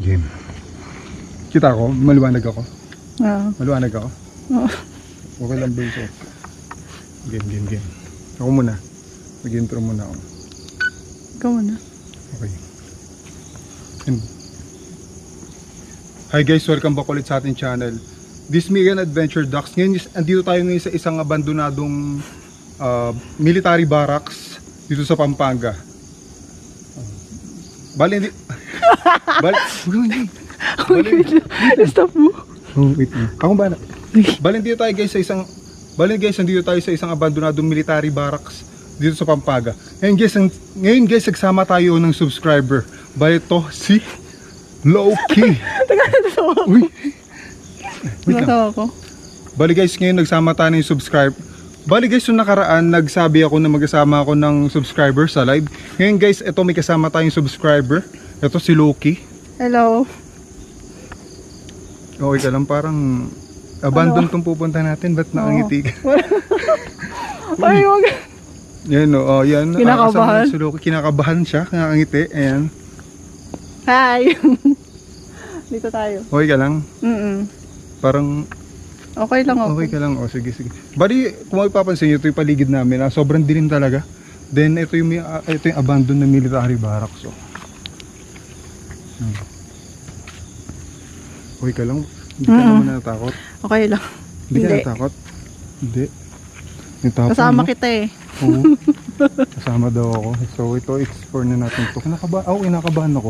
Game. Kita ako? Maliwanag ako? Oo. Maliwanag ako? Oo. Okay lang ba ito? Game. Ako muna. Mag-intro muna ako. Ikaw na. Okay. Hi guys, welcome back ulit sa ating channel. This Megan Adventure Ducks. Ngayon, andito tayo ngayon sa isang abandonadong military barracks dito sa Pampanga. Bali, hindi... Stop mo. Oh, wait. Ako ba na? Bali, nandito tayo guys sa isang... nandito tayo sa isang abandonadong military barracks dito sa Pampanga. Ngayon guys, nagsama tayo ng subscriber. Bali, to si Loki. Uy. Wait lang. Natawa ko. Bali guys, ngayon nagsama tayo ng subscribe. Bali guys, yung nakaraan, nagsabi ako na magkasama ako ng subscriber sa live. Ngayon guys, ito may kasama tayong subscriber. Ito si Loki. Hello. Okay ka lang, parang abandon tong pupunta natin. Ba't nakangiti ka? Ay, wag. Yan o, yan. Kinakabahan. Si Loki, kinakabahan siya, nakangiti. Ayan. Hi. Dito tayo. Okay ka lang? Parang Okay lang ako. okay ka lang. O, sige. Bali, kung mapapansin nyo, ito yung paligid namin. Sobrang dilim talaga. Then, ito yung abandoned na military barracks. So. Okay ka lang? Hindi ka naman natakot? Okay lang. Hindi ka natakot? Hindi. Natakot Kasama mo? kita eh. Oo. Kasama daw ako. So, ito, explore na natin ito. Kinakabahan ako.